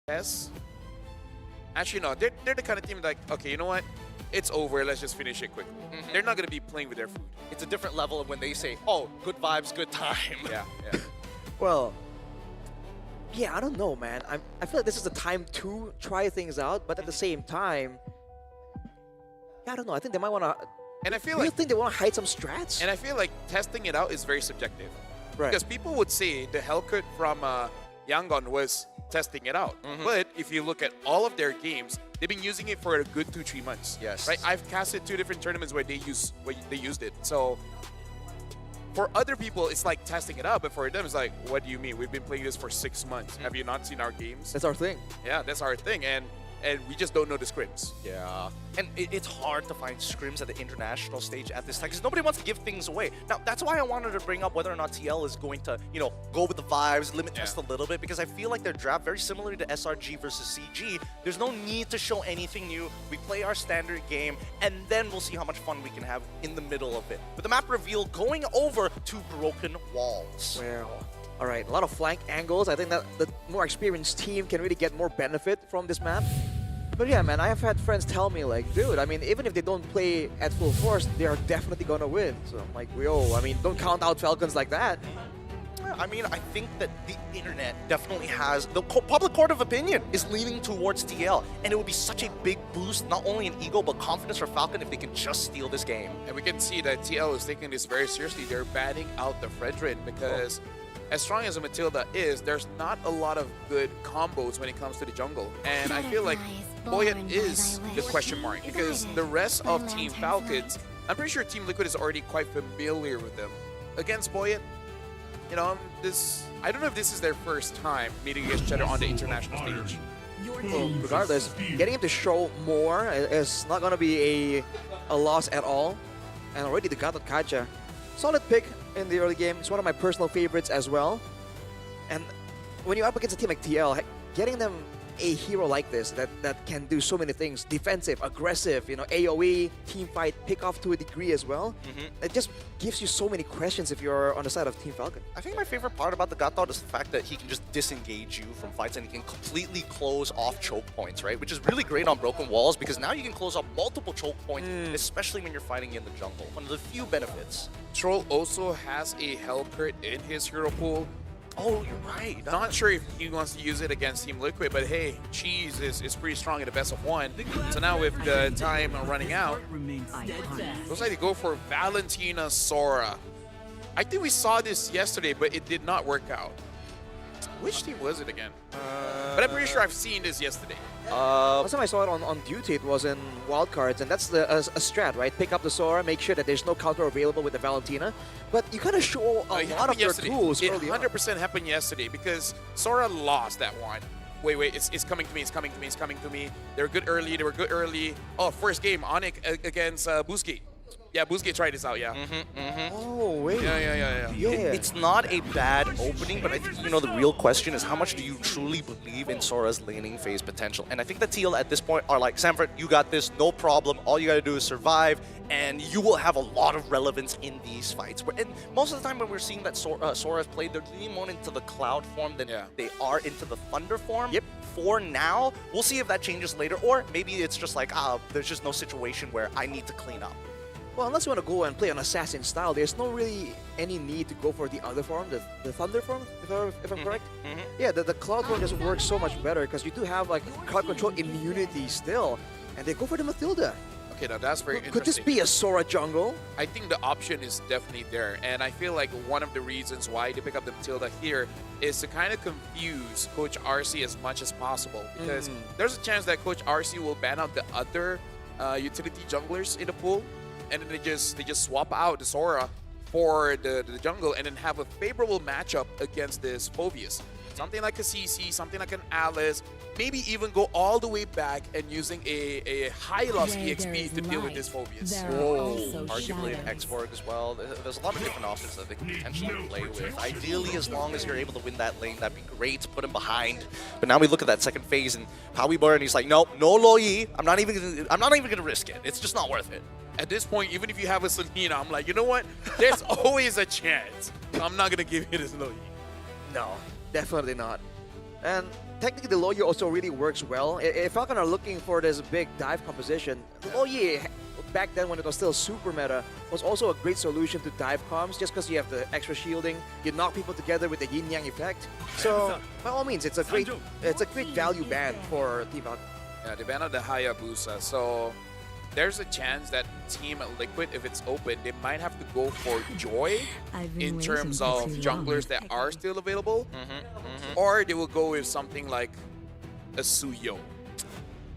Yes. Actually, no. They're the kind of team like, okay, you know what? It's over. Let's just finish it quickly. They're not going to be playing with their food. It's a different level of when they say, oh, good vibes, good time. Yeah. Well, yeah, I don't know, man. I feel like this is the time to try things out, but at the same time, yeah, I don't know. I think they might want to. And I feel Do you like, think they want to hide some strats? and I feel like testing it out is very subjective. Right. Because people would say the Hellcut from Yangon was testing it out. But if you look at all of their games, they've been using it for a good 2-3 months. Yes. Right? I've casted 2 different tournaments where they used it. So for other people, it's like testing it out. But for them, it's like, what do you mean? We've been playing this for 6 months. Have you not seen our games? That's our thing. Yeah, that's our thing. And we just don't know the scrims. Yeah, and it's hard to find scrims at the international stage at this time because nobody wants to give things away. Now, that's why I wanted to bring up whether or not TL is going to, go with the vibes, limit test a little bit, because I feel like their draft, very similar to SRG versus CG, there's no need to show anything new. We play our standard game, and then we'll see how much fun we can have in the middle of it. With the map reveal going over to Broken Walls. Well, all right, a lot of flank angles. I think that the more experienced team can really get more benefit from this map. But yeah, man, I have had friends tell me, like, dude, I mean, even if they don't play at full force, they are definitely going to win. So I'm like, yo, I mean, don't count out Falcons like that. I mean, I think that the internet definitely has, the public court of opinion is leaning towards TL, and it would be such a big boost, not only in ego, but confidence for Falcon if they can just steal this game. And we can see that TL is taking this very seriously. They're banning out the Fredrin because as strong as a Matilda is, there's not a lot of good combos when it comes to the jungle. And I feel like Boyet is the question mark because the rest of Team Falcons, I'm pretty sure Team Liquid is already quite familiar with them. Against Boyet, I don't know if this is their first time meeting against each other on the international stage. Well, regardless, getting him to show more is not going to be a loss at all. And already the Gatot Kacha, solid pick in the early game. It's one of my personal favorites as well. And when you're up against a team like TL, getting them a hero like this that can do so many things, defensive, aggressive, AoE, team fight, pick off to a degree as well, it just gives you so many questions if you're on the side of Team Falcon. I think my favorite part about the Gatot is the fact that he can just disengage you from fights and he can completely close off choke points, right? Which is really great on Broken Walls because now you can close off multiple choke points, especially when you're fighting in the jungle. One of the few benefits. Troll also has a Hellcurt in his hero pool. Oh, you're right. Not sure if he wants to use it against Team Liquid, but hey, Cheese is pretty strong in the best of 1. So now with the time running out, looks like they go for Valentina Sora. I think we saw this yesterday, but it did not work out. Which team was it again? But I'm pretty sure I've seen this yesterday. Last time I saw it on duty, it was in wildcards, and that's a strat, right? Pick up the Sora, make sure that there's no counter available with the Valentina. But you kind of show a lot of your tools early on. It 100% happened yesterday because Sora lost that one. Wait, it's coming to me, it's coming to me, it's coming to me. They were good early, Oh, first game, Onyx against Busquets. Yeah, Busquets tried this out, yeah. Oh, wait. Yeah. It's not a bad opening, but I think, the real question is how much do you truly believe in Sora's laning phase potential? And I think the TL at this point are like, Sanford, you got this, no problem. All you got to do is survive, and you will have a lot of relevance in these fights. And most of the time when we're seeing that Sora's played, they're leaning more into the Cloud form than they are into the Thunder form. Yep. For now, we'll see if that changes later, or maybe it's just like, there's just no situation where I need to clean up. Well, unless you want to go and play an assassin style, there's no really any need to go for the other form, the Thunder form, if I'm correct. Yeah, the Cloud form just works so much better because you do have like crowd control immunity still, and they go for the Matilda. Okay, now that's very interesting. Could this be a Sora jungle? I think the option is definitely there, and I feel like one of the reasons why they pick up the Matilda here is to kind of confuse Coach RC as much as possible because there's a chance that Coach RC will ban out the other utility junglers in the pool, and then they just swap out the Sora for the jungle and then have a favorable matchup against this Phoveus. Something like a CC, something like an Alice, maybe even go all the way back and using a high loss EXP to deal with this Phoveus. Arguably an X-Borg as well. There's a lot of different options that they can potentially play with. Ideally, as long as you're able to win that lane, that'd be great to put him behind. But now we look at that second phase and Howie Burn, he's like, nope, no Loi. I'm not even gonna risk it. It's just not worth it. At this point, even if you have a Selena, I'm like, you know what? There's always a chance. I'm not gonna give you this Loi. No, definitely not. And technically the Loyi also really works well. If Falcon are looking for this big dive composition, the Loyi, back then when it was still super meta, was also a great solution to dive comms just because you have the extra shielding, you knock people together with the yin-yang effect. So by all means, it's a great value ban for Team Falcon. Yeah, they banned the Hayabusa, so there's a chance that Team Liquid, if it's open, they might have to go for Joy in terms of junglers that are still available, or they will go with something like a Suyo.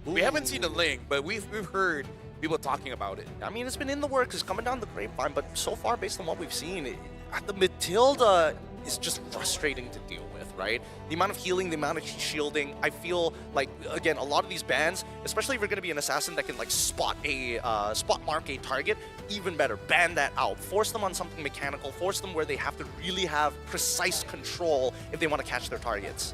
We haven't seen the link, but we've heard people talking about it. I mean, it's been in the works, it's coming down the grapevine, but so far, based on what we've seen, the Matilda is just frustrating to deal with, right? The amount of healing, the amount of shielding, I feel like, again, a lot of these bans, especially if you're going to be an assassin that can like spot mark a target, even better, ban that out. Force them on something mechanical, force them where they have to really have precise control if they want to catch their targets.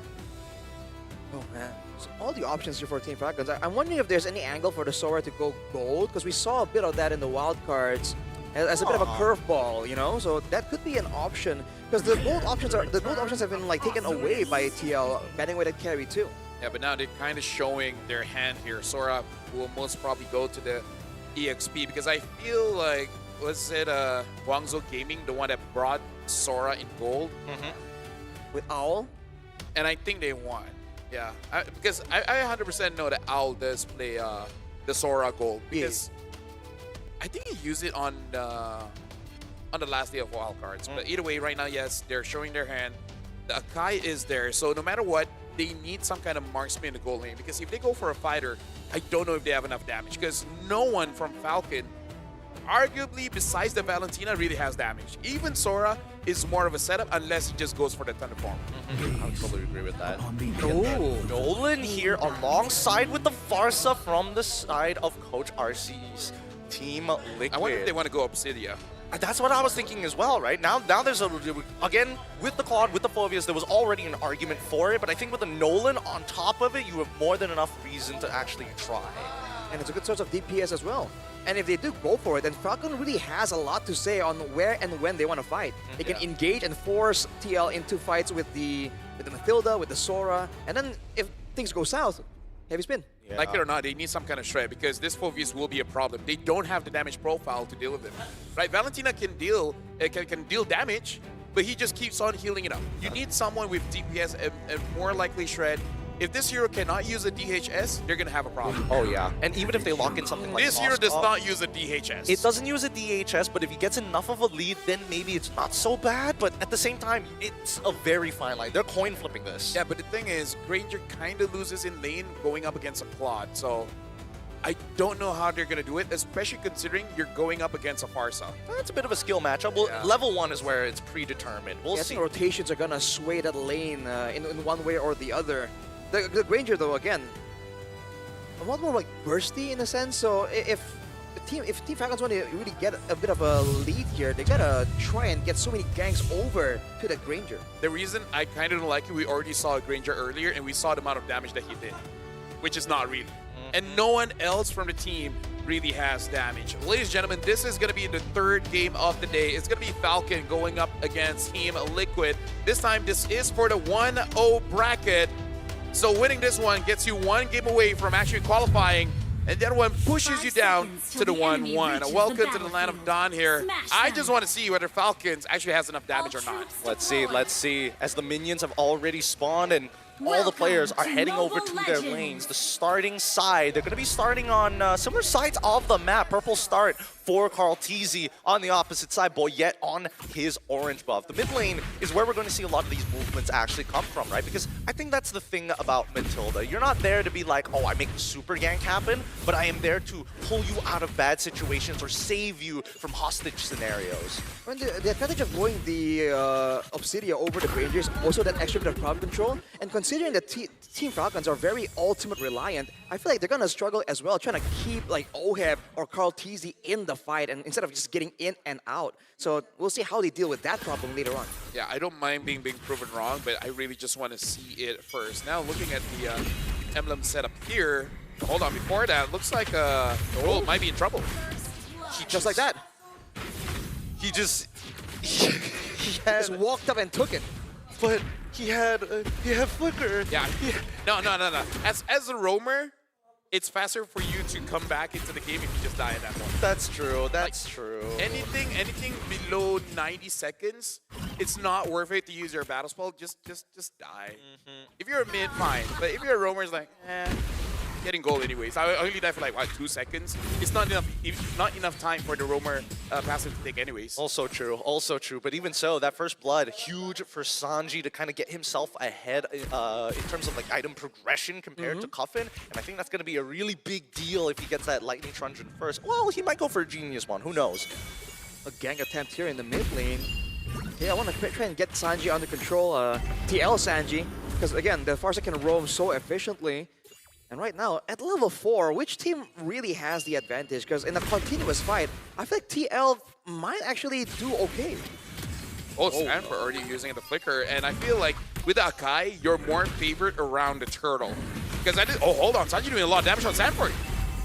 Oh man, so all the options here for Team Falcons. I'm wondering if there's any angle for the Sora to go gold, because we saw a bit of that in the wild cards as a bit of a curveball, you know. So that could be an option, because the gold options have been like taken away by TL, banning away that carry too. Yeah, but now they're kind of showing their hand here. Sora will most probably go to the EXP, because I feel like, was it Guangzhou Gaming, the one that brought Sora in gold? With Owl? And I think they won. Yeah, because I 100% know that Owl does play the Sora gold, because I think he used it on the last day of wildcards. But either way, right now, yes, they're showing their hand. The Akai is there, so no matter what, they need some kind of marksman in the gold lane, because if they go for a fighter, I don't know if they have enough damage, because no one from Falcon, arguably besides the Valentina, really has damage. Even Sora is more of a setup unless he just goes for the Thunder Form. I totally agree with that. Oh, Nolan here alongside with the Farsa from the side of Coach RC's Team Liquid. I wonder if they want to go Obsidia. That's what I was thinking as well, right? Now there's again, with the Claude, with the Phobias, there was already an argument for it, but I think with the Nolan on top of it, you have more than enough reason to actually try. And it's a good source of DPS as well. And if they do go for it, then Falcon really has a lot to say on where and when they want to fight. They can engage and force TL into fights with the Matilda, with the Sora, and then if things go south, heavy spin. Yeah. Like it or not, they need some kind of shred, because this Phobius will be a problem. They don't have the damage profile to deal with it. Right? Valentina can deal damage, but he just keeps on healing it up. You need someone with DPS and more likely shred. If this hero cannot use a DHS, they're going to have a problem. Oh, yeah. And even if they lock in something like this hero does not use a DHS. It doesn't use a DHS, but if he gets enough of a lead, then maybe it's not so bad. But at the same time, it's a very fine line. They're coin flipping this. Yeah, but the thing is, Granger kind of loses in lane going up against a Claude. So I don't know how they're going to do it, especially considering you're going up against a Farsa. That's a bit of a skill matchup. Well, level 1 is where it's predetermined. We'll see. I think rotations are going to sway that lane in one way or the other. The Granger, though, again, a lot more like bursty in a sense. So if Team Falcons want to really get a bit of a lead here, they gotta try and get so many ganks over to the Granger. The reason I kind of don't like it, we already saw a Granger earlier, and we saw the amount of damage that he did, which is not really. And no one else from the team really has damage. Ladies and gentlemen, this is going to be the third game of the day. It's going to be Falcon going up against Team Liquid. This time, this is for the 1-0 bracket. So winning this one gets you one game away from actually qualifying, and that one pushes you down to the 1-1. Welcome to the land of Dawn here. I just want to see whether Falcons actually has enough damage or not. Let's see. As the minions have already spawned and all the players are heading over to their lanes. The starting side, they're going to be starting on similar sides of the map. Purple start for Tlph on the opposite side, Boyette on his orange buff. The mid lane is where we're going to see a lot of these movements actually come from, right? Because I think that's the thing about Matilda. You're not there to be like, oh, I make the super gank happen, but I am there to pull you out of bad situations or save you from hostage scenarios. And the advantage of going the Obsidia over the Granger is also that extra bit of crowd control. And considering that Team Falcons are very ultimate reliant, I feel like they're going to struggle as well, trying to keep like Oheb or Tlph in the fight, and instead of just getting in and out. So we'll see how they deal with that problem later on. Yeah, I don't mind being proven wrong, but I really just want to see it first. Now looking at the emblem setup here, hold on, before that, looks like Gold might be in trouble. Just like that. He just walked up and took it. but he had Flicker. Yeah. No. As a roamer, it's faster for you to come back into the game if you just die at that point. That's true. That's true. Anything below 90 seconds, it's not worth it to use your battle spell. Just die. If you're a mid, fine. But if you're a roamer, it's like, getting gold anyways. I only die for like, what, 2 seconds? It's not enough time for the roamer passive to take anyways. Also true. Also true. But even so, that first blood, huge for Sanji to kind of get himself ahead in terms of like item progression compared to Coffin. And I think that's going to be a really big deal if he gets that Lightning Truncheon first. Well, he might go for a Genius one. Who knows? A gang attempt here in the mid lane. Yeah, I want to try and get Sanji under control. TL Sanji. Because again, the Farsa can roam so efficiently. And right now, at level 4, which team really has the advantage? Because in a continuous fight, I feel like TL might actually do okay. Oh, Sanford already using the flicker, and I feel like with Akai, you're more favored around the turtle. Because hold on, Sanji doing a lot of damage on Sanford.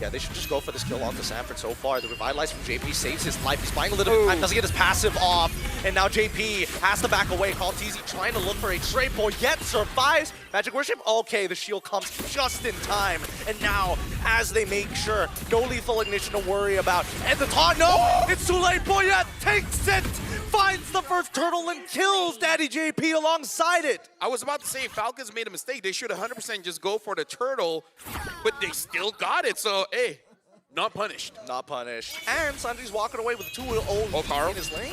Yeah, they should just go for this kill onto Sanford so far. The Revitalize from JP saves his life. He's buying a little bit of time, doesn't get his passive off. And now JP has to back away. Tlph trying to look for a trade ball, yet survives. Magic Worship, okay, the shield comes just in time. And now, as they make sure, no lethal ignition to worry about. And the taunt, no, it's too late. Boyette takes it, finds the first turtle and kills Daddy JP alongside it. I was about to say, Falcons made a mistake. They should 100% just go for the turtle, but they still got it. So, hey, not punished. Not punished. And Sanji's walking away with 2-0 Carl. in his lane.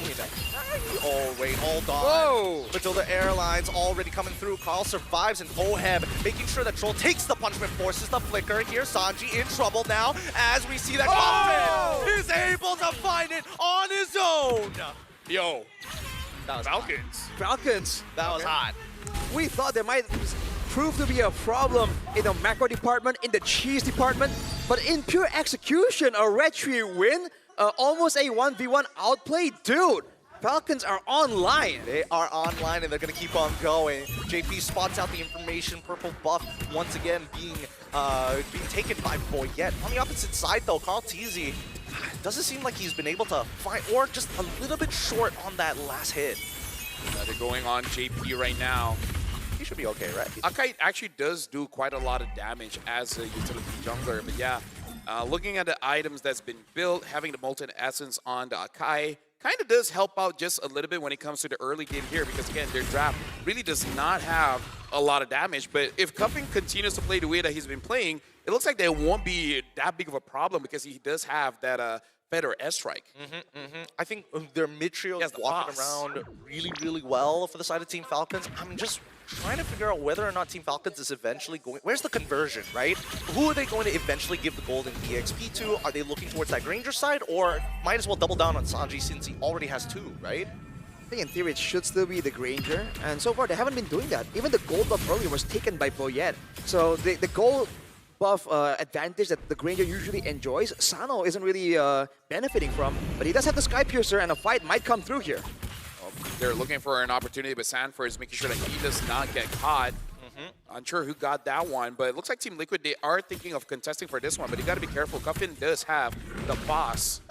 Oh, wait, hold on. Whoa. Matilda Airlines already coming through. Carl survives, and Oheb making sure that Troll takes the punishment, forces the flicker. Here, Sanji in trouble now as we see that Coffin is able to find it on his own. Yo, That was Falcons. That was hot. We thought there might prove to be a problem in the macro department, in the cheese department, but in pure execution, a Red Tree win, almost a 1v1 outplay. Dude, Falcons are online. They are online, and they're going to keep on going. JP spots out the information. Purple buff once again being taken by Boyette. On the opposite side, though, Tlph doesn't seem like he's been able to find, or just a little bit short on that last hit. They're going on JP right now. He should be okay, right? Akai actually does do quite a lot of damage as a utility jungler, but yeah, looking at the items that's been built, having the Molten Essence on the Akai kind of does help out just a little bit when it comes to the early game here, because again, their draft really does not have a lot of damage. But if Cuffin continues to play the way that he's been playing, it looks like there won't be that big of a problem, because he does have that Feather S-Strike. I think their mid-trio is walking around really, really well for the side of Team Falcons. I'm just trying to figure out whether or not Team Falcons is eventually going... Where's the conversion, right? Who are they going to eventually give the golden EXP to? Are they looking towards that Granger side, or might as well double down on Sanji since he already has 2, right? I think in theory it should still be the Granger, and so far they haven't been doing that. Even the gold buff earlier was taken by Boyette. So the gold buff advantage that the Granger usually enjoys, Sano isn't really benefiting from, but he does have the Sky Piercer, and a fight might come through here. They're looking for an opportunity, but Sanford is making sure that he does not get caught. Unsure who got that one, but it looks like Team Liquid, they are thinking of contesting for this one, but you got to be careful. Cuffin does have the boss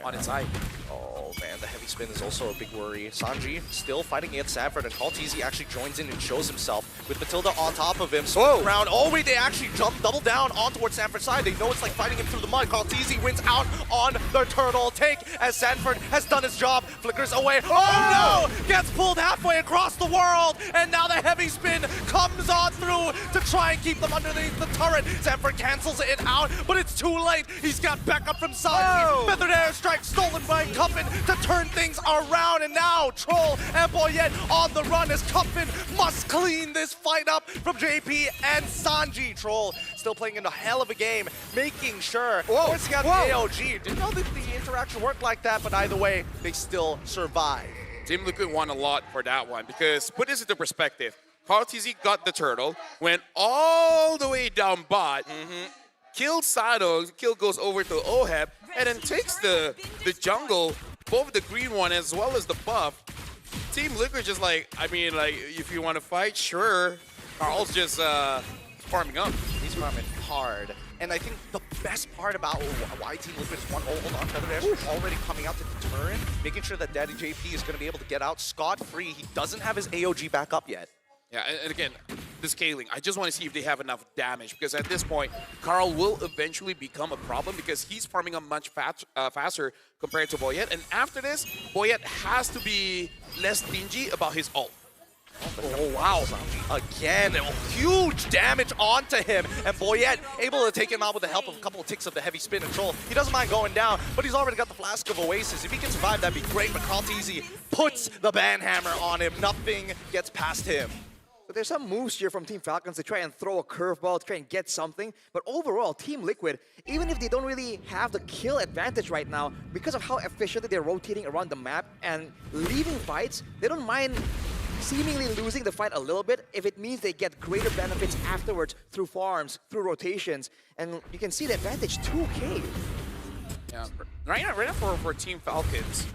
on its side. Oh man, the heavy spin is also a big worry. Sanji still fighting against Sanford, and Tlph actually joins in and shows himself with Matilda on top of him. So around. Oh wait, they actually double down on towards Sanford's side. They know it's like fighting him through the mud. Tlph wins out on the turtle take as Sanford has done his job. Flickers away. Oh no! Gets pulled halfway across the world, and now the heavy spin comes on through to try and keep them underneath the turret. Sanford cancels it out, but it's too late. He's got backup from Sanji. Feathered airstrike stolen by Cuffin to turn things around, and now Troll and Boyette on the run as Cuffin must clean this fight up from JP and Sanji. Troll still playing in a hell of a game, making sure forcing out the AOG. Didn't know that the interaction worked like that, but either way, they still survive. Team Liquid won a lot for that one, because put this into perspective. Tlph got the turtle, went all the way down bot, killed Sado, kill goes over to Oheb, and then takes the jungle, both the green one as well as the buff. Team Liquid just like, I mean, like, if you want to fight, sure. Carl's just farming up. He's farming hard. And I think the best part about why Team Liquid is one hold on Feather Airstrike already coming out to deter him, making sure that Daddy JP is going to be able to get out scot-free. He doesn't have his AOG back up yet. Yeah, and again, the scaling. I just want to see if they have enough damage, because at this point, Carl will eventually become a problem because he's farming up much faster compared to Boyet. And after this, Boyet has to be less stingy about his ult. Oh, wow. Again, huge damage onto him. And Boyet able to take him out with the help of a couple of ticks of the heavy spin and troll. He doesn't mind going down, but he's already got the Flask of Oasis. If he can survive, that'd be great. But Tlph puts the banhammer on him. Nothing gets past him. But there's some moves here from Team Falcons to try and throw a curveball, to try and get something. But overall, Team Liquid, even if they don't really have the kill advantage right now, because of how efficiently they're rotating around the map and leaving fights, they don't mind seemingly losing the fight a little bit if it means they get greater benefits afterwards through farms, through rotations. And you can see the advantage 2K. Yeah, right now for Team Falcons,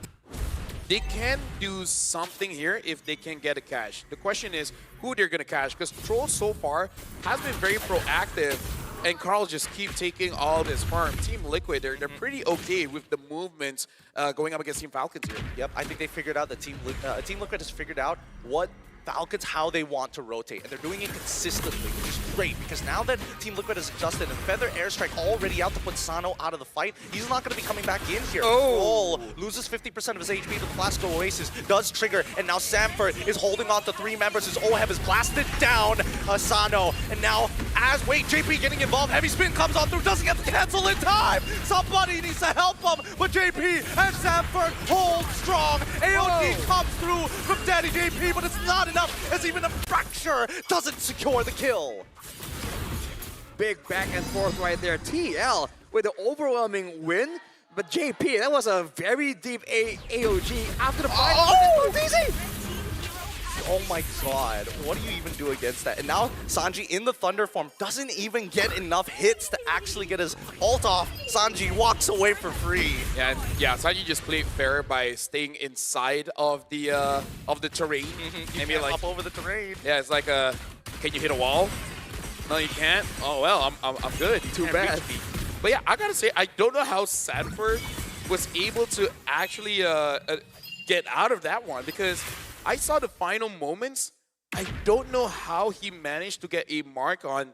they can do something here if they can get a cash. The question is who they're going to cash, because Troll so far has been very proactive, and Carl just keep taking all this farm. Team Liquid, they're pretty okay with the movements going up against Team Falcons here. Yep, I think they figured out that Team Liquid has figured out what Falcons, how they want to rotate, and they're doing it consistently, which is great, because now that Team Liquid has adjusted and Feather Airstrike already out to put Sano out of the fight, he's not going to be coming back in here. Oh! Loses 50% of his HP to the Flask of Oasis, does trigger, and now Samford is holding on to 3 members. His OHEB is blasted down Sano, and now wait, JP getting involved, heavy spin comes on through, doesn't get the cancel in time! Somebody needs to help him, but JP and Samford hold strong. AOD comes through from Daddy JP, but it's not enough, as even a fracture doesn't secure the kill. Big back and forth right there. TL with the overwhelming win, but JP, that was a very deep AOG after the fight. Oh! It's easy! Oh my god, what do you even do against that? And now Sanji in the Thunder form doesn't even get enough hits to actually get his ult off. Sanji walks away for free. And yeah, Sanji just played fair by staying inside of the terrain. Maybe like up over the terrain. Yeah, it's like can you hit a wall? No, you can't. Oh well, I'm good. Too bad. But yeah, I gotta say, I don't know how Sanford was able to actually get out of that one, because I saw the final moments. I don't know how he managed to get a mark on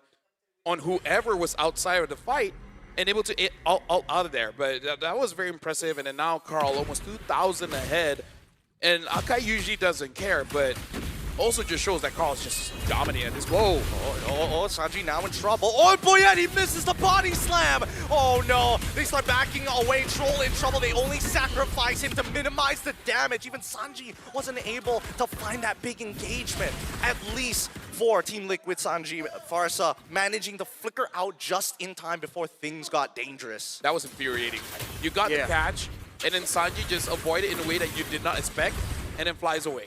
whoever was outside of the fight and able to get out of there. But that was very impressive. And then now Carl almost 2,000 ahead. And Akai usually doesn't care, but also just shows that Carl's just dominating at this. Whoa. Oh, Sanji now in trouble. Oh, Boyet, he misses the body slam. Oh, no. They start backing away. Troll in trouble. They only sacrifice him to minimize the damage. Even Sanji wasn't able to find that big engagement. At least for Team Liquid, Sanji, Farsa managing to flicker out just in time before things got dangerous. That was infuriating. You got the catch, and then Sanji just avoided it in a way that you did not expect, and then flies away.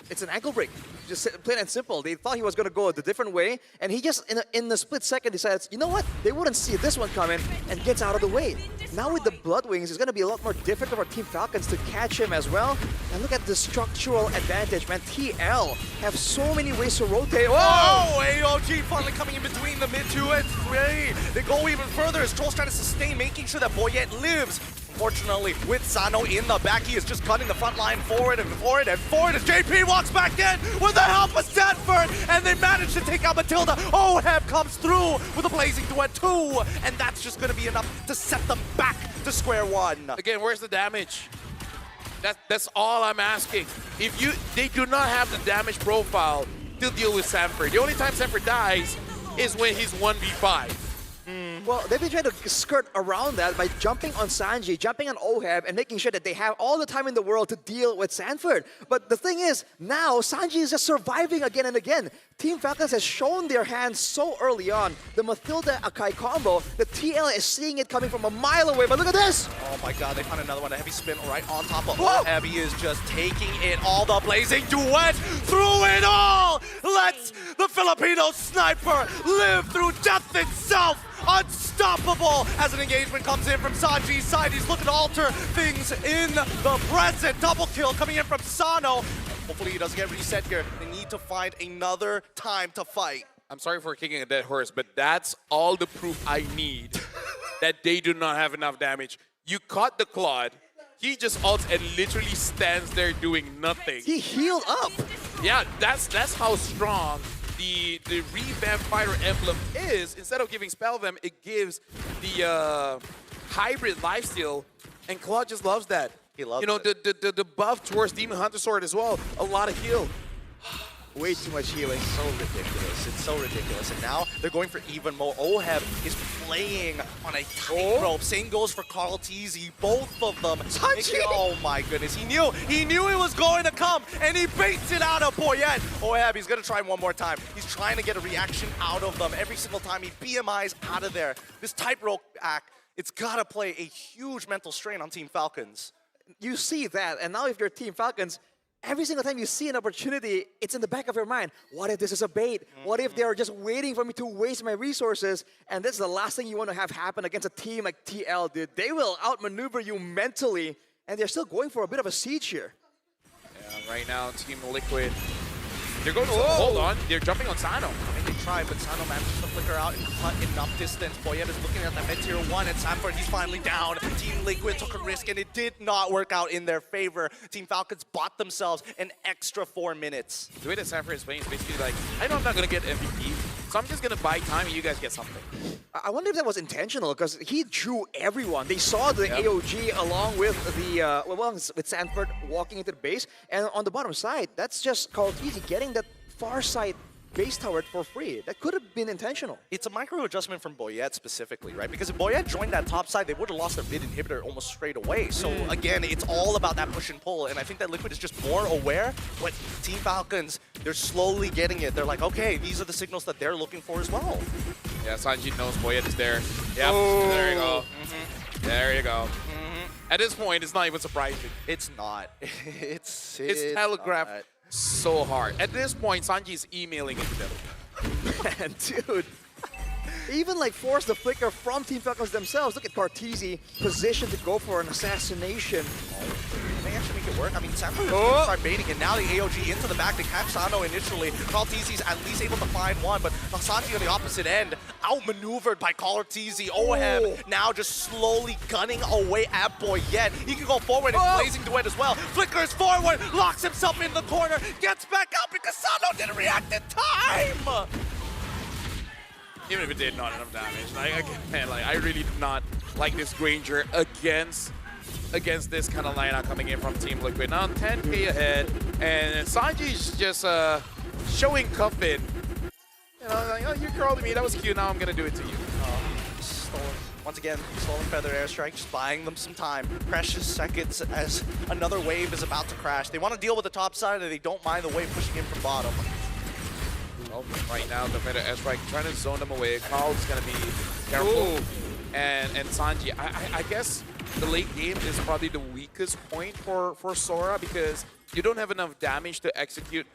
It's an ankle break, just plain and simple. They thought he was going to go the different way, and he just, in the split second, decides, you know what? They wouldn't see this one coming, and gets out of the way. Now with the Blood Wings, it's going to be a lot more difficult for Team Falcons to catch him as well. And look at the structural advantage, man. TL have so many ways to rotate. Whoa! AOG finally coming in between the mid 2 and 3. They go even further as Troll's trying to sustain, making sure that Boyet lives. Unfortunately, with Sano in the back, he is just cutting the front line forward and forward and forward as JP walks back in with the help of Stanford, and they manage to take out Matilda. OHEB comes through with a blazing duet 2, and that's just going to be enough to set them back to square one. Again, where's the damage? That's all I'm asking. If they do not have the damage profile to deal with Sanford. The only time Sanford dies is when he's 1v5. Well, they've been trying to skirt around that by jumping on Sanji, jumping on OHEB, and making sure that they have all the time in the world to deal with Sanford. But the thing is, now Sanji is just surviving again and again. Team Falcons has shown their hands so early on. The Matilda-Akai combo, the TL is seeing it coming from a mile away, but look at this! Oh my god, they found another one, a heavy spin right on top of OHEB. He is just taking it all, the blazing duet through it all! Let's the Filipino sniper live through death itself! Unstoppable as an engagement comes in from Sanji's side. He's looking to alter things in the present. Double kill coming in from Sano. Hopefully he doesn't get reset here. They need to find another time to fight. I'm sorry for kicking a dead horse, but that's all the proof I need that they do not have enough damage. You caught the Claude. He just ults and literally stands there doing nothing. He healed up. Yeah, that's how strong the revamped Fire Emblem is. Instead of giving Spell Them, it gives the hybrid lifesteal, and Claude just loves that. He loves it. The buff towards Demon Hunter Sword as well. A lot of heal. Way too much healing. So ridiculous. It's so ridiculous. And now they're going for even more. Oheb is playing on a tightrope. Same goes for Tlph. Both of them. Oh my goodness. He knew it was going to come, and he baits it out of Boyette. Oheb, he's going to try one more time. He's trying to get a reaction out of them. Every single time he BMIs out of there. This tightrope act, it's got to play a huge mental strain on Team Falcons. You see that, and now if you're Team Falcons, every single time you see an opportunity, it's in the back of your mind. What if this is a bait? What if they're just waiting for me to waste my resources? And that's the last thing you want to have happen against a team like TL, dude. They will outmaneuver you mentally, and they're still going for a bit of a siege here. Yeah, right now, Team Liquid, they're going to hold on. They're jumping on Sano. And they try, but Sano manages to flicker out and cut enough distance. Boyette is looking at the mid tier 1, and Sanford, he's finally down. Team Liquid took a risk, and it did not work out in their favor. Team Falcons bought themselves an extra 4 minutes. The way that Sanford is playing is basically like, I know I'm not going to get MVP, so I'm just going to buy time and you guys get something. I wonder if that was intentional, because he drew everyone. They saw the AOG along with the with Sanford walking into the base, and on the bottom side, that's just Tlph getting that far side base tower for free. That could have been intentional. It's a micro adjustment from Boyette specifically, right? Because if Boyette joined that top side, they would have lost their mid inhibitor almost straight away. So again, it's all about that push and pull, and I think that Liquid is just more aware. But Team Falcons, they're slowly getting it. They're like, okay, these are the signals that they're looking for as well. Yeah, Sanji knows Boyette is there. Yep, there you go. There you go. At this point, it's not even surprising. It's not. It's telegraphed not. So hard. At this point, Sanji is emailing into them. Man, dude. Even like force the flicker from Team Falcons themselves. Look at Tlph positioned to go for an assassination. They actually make it work. I mean, Sanford is going to start baiting, and now the AOG into the back to catch Sano initially. Tlph at least able to find one, but Sanji on the opposite end, outmaneuvered by Tlph. Oheb now just slowly gunning away at Boyette. He can go forward and blazing duet as well. Flickers forward, locks himself in the corner, gets back out because Sano didn't react in time. Even if it did not enough damage. I really do not like this Granger against this kind of lineup coming in from Team Liquid. Now 10k ahead, and Sanji's just showing Cuffin. You know, like, oh, you curled me, that was cute, now I'm gonna do it to you. Stolen. Once again, Stolen Feather Airstrike, just buying them some time. Precious seconds as another wave is about to crash. They want to deal with the top side, and they don't mind the wave pushing in from bottom. Well, right now, the Feather Airstrike trying to zone them away. Carl's gonna be careful. And Sanji, I guess the late game is probably the weakest point for Sora, because you don't have enough damage to execute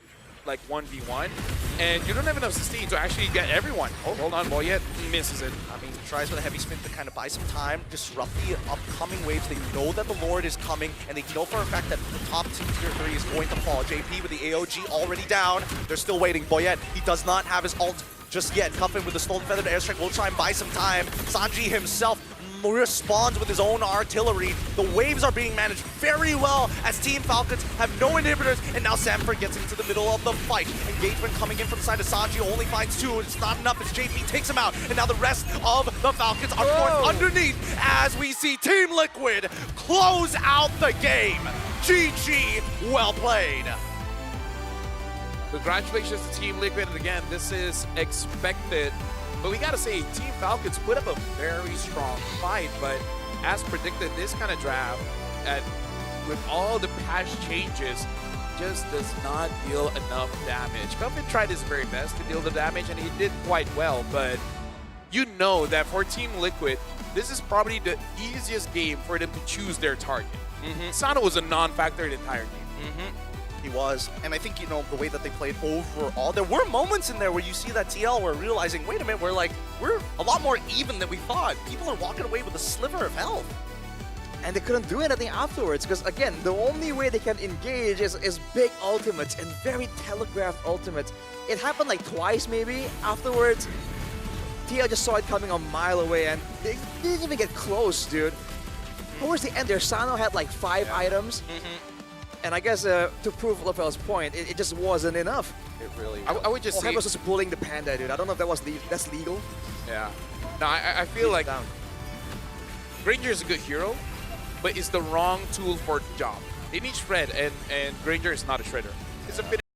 like 1v1, and you don't have enough sustain to actually get everyone. Oh, hold on, Boyette misses it. I mean, he tries with a heavy spin to kind of buy some time, disrupt the upcoming waves. They know that the Lord is coming, and they know for a fact that the top team tier 3 is going to fall. JP with the AOG already down. They're still waiting. Boyette, he does not have his ult just yet. Cuffin with the Stolen Feathered Airstrike will try and buy some time. Sanji himself responds with his own artillery. The waves are being managed very well as Team Falcons have no inhibitors, and now Sanford gets into the middle of the fight. Engagement coming in from the side of Sanji, only finds 2. It's not enough as JP takes him out, and now the rest of the Falcons are forced underneath as we see Team Liquid close out the game. GG, well played. Congratulations to Team Liquid, and again, this is expected. But we gotta say, Team Falcons put up a very strong fight, but as predicted, this kind of draft, with all the patch changes, just does not deal enough damage. Cuffin tried his very best to deal the damage, and he did quite well, but you know that for Team Liquid, this is probably the easiest game for them to choose their target. Sano was a non-factor the entire game. He was, and I think, you know, the way that they played overall, there were moments in there where you see that TL were realizing, wait a minute, we're a lot more even than we thought. People are walking away with a sliver of health. and they couldn't do anything afterwards because, again, the only way they can engage is big ultimates and very telegraphed ultimates. It happened like twice maybe. Afterwards, TL just saw it coming a mile away and they didn't even get close, dude. Towards the end there, Sano had like 5 items. And I guess to prove Tlph's point, it just wasn't enough. It really I would just say... He was just pulling the panda, dude. I don't know if that's legal. Yeah. No, I feel like Down. Granger is a good hero, but it's the wrong tool for the job. They need shred, and Granger is not a shredder. It's a bit